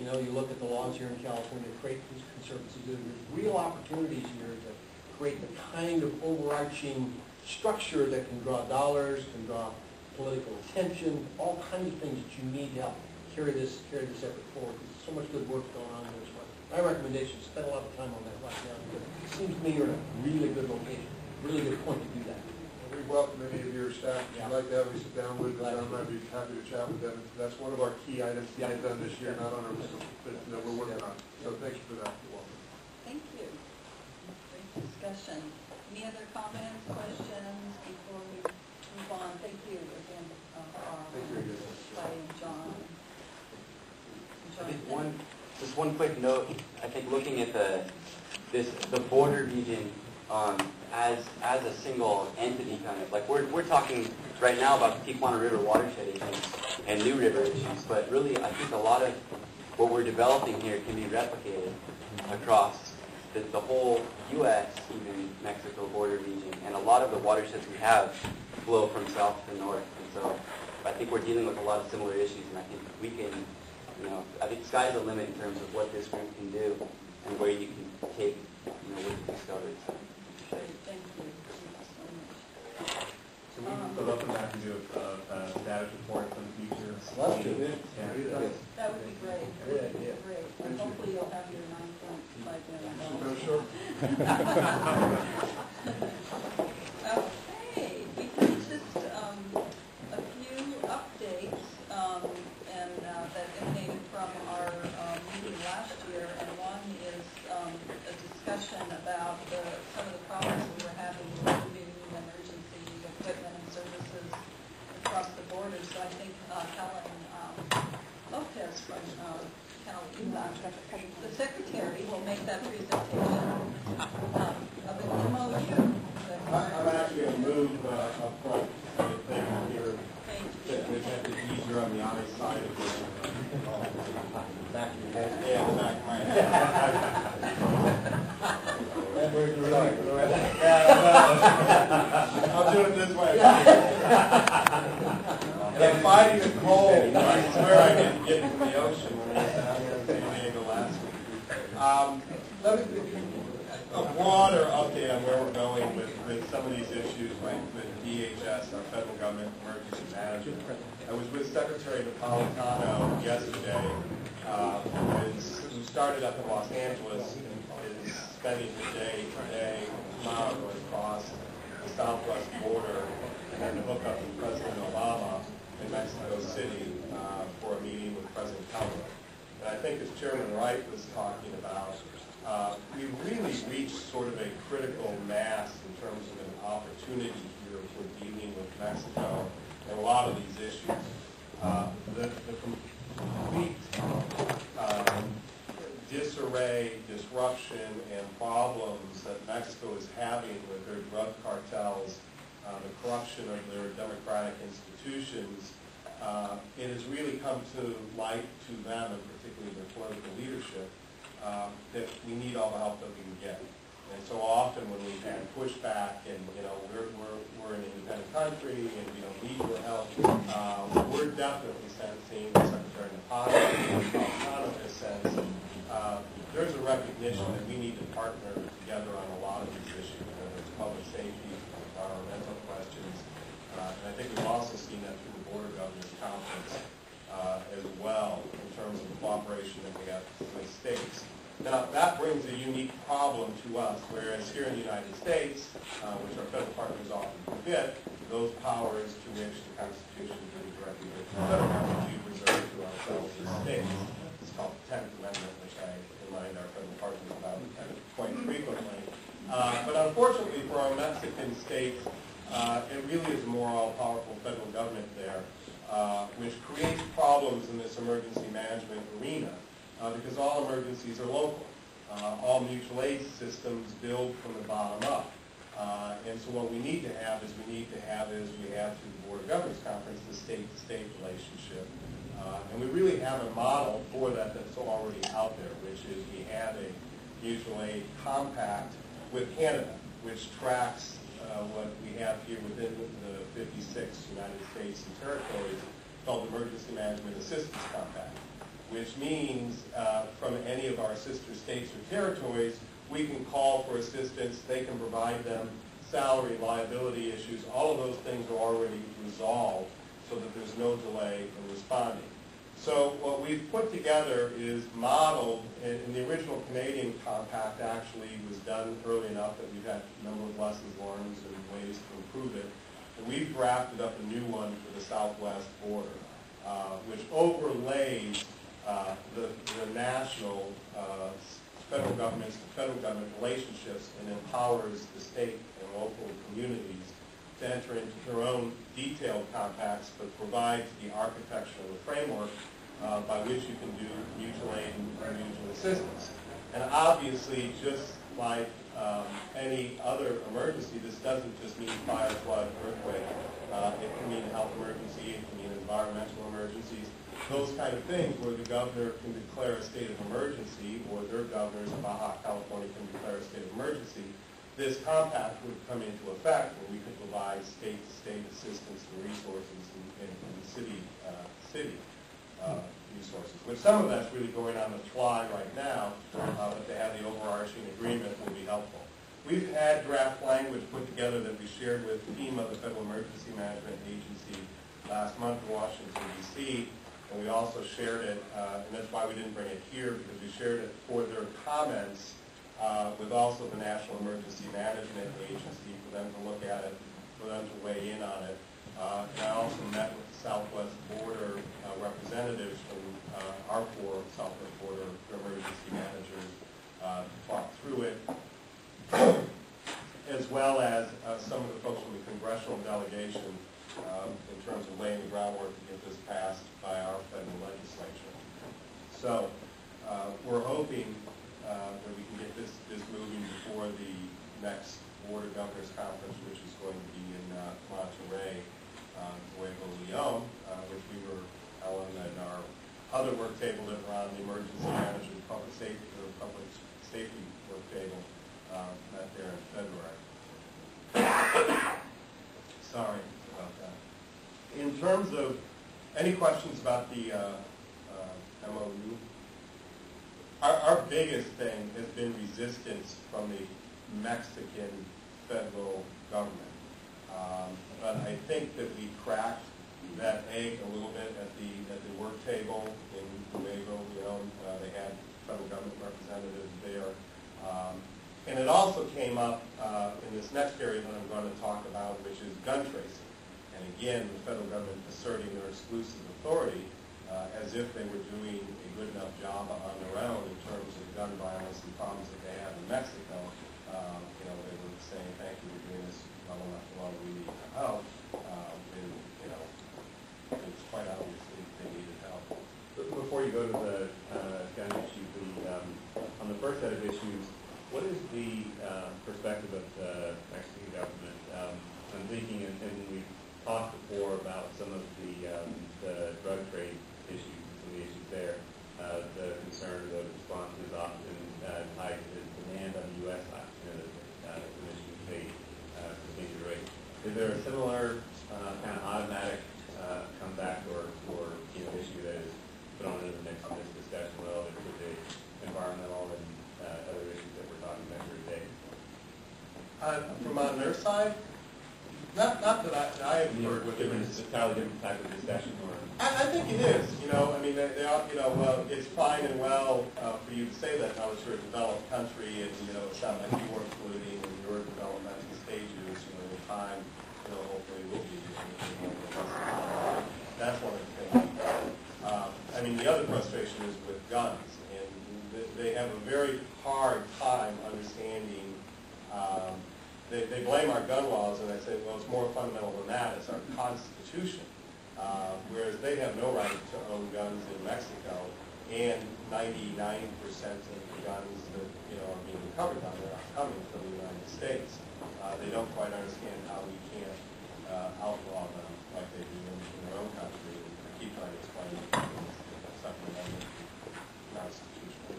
You know, you look at the laws here in California, create these conservancy do. There's real opportunities here to create the kind of overarching structure that can draw dollars, can draw political attention, all kinds of things that you need to help carry this effort forward. There's so much good work going on there as well. My recommendation is spend a lot of time on that right now. It seems to me you're in a really good location, really good point to do that. We welcome any of your staff. If you'd like to have me sit down with them, I'd be happy to chat with them. That's one of our key items to get done this year, not on our list, but that we're working on. So thank you for that. You're welcome. Thank you. Great discussion. Any other comments, questions before we move on? Thank you again, Clay and John. I think just one quick note. I think looking at the border region as a single entity, kind of like we're talking right now about the Tijuana River watershed issues and New River issues, but really I think a lot of what we're developing here can be replicated across the whole U.S., even Mexico border region, and a lot of the watersheds we have flow from south to north, and so I think we're dealing with a lot of similar issues, and I think we can, I think sky's the limit in terms of what this group can do and where you can take, what you've discovered. Great, thank you. So we will come back and do a status report for the future. Love to. Yeah. That would be great. Great idea. Great. And hopefully you'll have your $9.5 million. No, sure. Okay, we have just a few updates and that emanated from our meeting last year, and one is a discussion about some of the problems we were having with moving emergency equipment and services across the border. So I think Helen Lopez from the secretary will make that presentation of an MOU. I'm actually going to move up front so that they can hear which is easier on the eye side of the back of your head. Yeah, the back of my head. I'll do it this way. I'm fighting the cold. I swear I didn't get into the ocean when I was down here in San Diego last week. Let me a broader update on where we're going with some of these issues, like with DHS, our federal government emergency management. I was with Secretary Napolitano yesterday, who started up in Los Angeles and is spending the day today, tomorrow, going across the southwest border and then to hook up with President Obama in Mexico City for a meeting with President Calderon. And I think as Chairman Wright was talking about, we really reached sort of a critical mass in terms of an opportunity here for dealing with Mexico and a lot of these issues. The complete disarray, disruption, and problems that Mexico is having with their drug cartels, the corruption of their democratic institutions, it has really come to light to them, and particularly their political leadership, that we need all the help that we can get. And so often when we've had pushback and, we're an independent country and we don't need your help, we're definitely sensing, Secretary Napolitano has sensed, there's a recognition that we need to partner together on a lot of these issues, whether it's public safety, environmental questions, and I think we've also seen that through the Border Governors Conference as well in terms of the cooperation that we have with states. Now, that brings a unique problem to us, whereas here in the United States, which our federal partners often forget, those powers to which the Constitution really directly gives the federal government we reserve to ourselves as states. It's called the 10th Amendment, which I remind our federal partners about quite frequently. But unfortunately for our Mexican states, it really is a more all-powerful federal government there, which creates problems in this emergency management arena. Because all emergencies are local. All mutual aid systems build from the bottom up. And so what we need to have is we have through the Board of Governors Conference, the state-to-state relationship. And we really have a model for that that's already out there, which is we have a mutual aid compact with Canada, which tracks what we have here within the 56 United States and territories called the Emergency Management Assistance Compact. which means from any of our sister states or territories, we can call for assistance, they can provide them salary, liability issues, all of those things are already resolved so that there's no delay in responding. So what we've put together is modeled, and the original Canadian compact actually was done early enough that we've had a number of lessons learned and ways to improve it. And we've drafted up a new one for the southwest border, which overlays the national federal government relationships and empowers the state and local communities to enter into their own detailed compacts, but provides the architecture and the framework by which you can do mutual aid and mutual assistance. And obviously, just like any other emergency, this doesn't just mean fire, flood, earthquake. It can mean a health emergency, it can mean environmental emergencies, those kind of things where the governor can declare a state of emergency, or their governors in Baja California can declare a state of emergency. This compact would come into effect where we could provide state-to-state assistance and resources in city resources, which some of that's really going on the fly right now, but to have the overarching agreement will be helpful. We've had draft language put together that we shared with FEMA, the Federal Emergency Management Agency, last month in Washington, D.C., and we also shared it, and that's why we didn't bring it here, because we shared it for their comments with also the National Emergency Management Agency for them to look at it, for them to weigh in on it. And I also met with the Southwest Border representatives from our four Southwest Border emergency managers to talk through it, as well as some of the folks from the congressional delegation in terms of laying the groundwork to get this passed by our federal legislature. So we're hoping that we can get this moving before the next Border Governors Conference, which is going to be in Monterey, Nuevo Leon, which we were, Ellen and our other work table that were on the emergency management public safety work table met there in February. Sorry about that. In terms of any questions about the MOU, our biggest thing has been resistance from the Mexican federal government. But I think that we cracked that egg a little bit at the work table in Nuevo Leon. They had federal government representatives there. And it also came up in this next area that I'm going to talk about, which is gun tracing. And again, the federal government asserting their exclusive authority as if they were doing a good enough job on their own in terms of gun violence and problems that they have in Mexico. They were saying, thank you for doing this well enough, well, we need help. And, it's quite obvious they needed help. Before you go to the gun issue, on the first set of issues, what is the perspective of the Mexican government? I'm thinking, and we've talked before about some of the drug trade issues, some of the issues there. The concern, the response is often tied to the demand on the U.S. side, the Michigan State procedure rate. Is there a similar kind of automatic comeback or issue that is thrown into the mix in this discussion relative to the environmental and other issues that we're talking about here today? From on their side, not that I have heard. It's a entirely different type of discussion. I think it is. They are, well, it's fine and well for you to say that now that you're a developed country and, it's not like you weren't polluting in your developmental stages, in time, hopefully we'll be. That's one of the things. The other frustration is with guns, and they have a very hard time understanding. They blame our gun laws, and I say, well, it's more fundamental than that. It's our Constitution. Whereas they have no right to own guns in Mexico, and 99% of the guns that are being recovered down there are coming from the United States. They don't quite understand how we can't outlaw them like they do in their own country. I keep trying to explain it. It's something that is constitutional.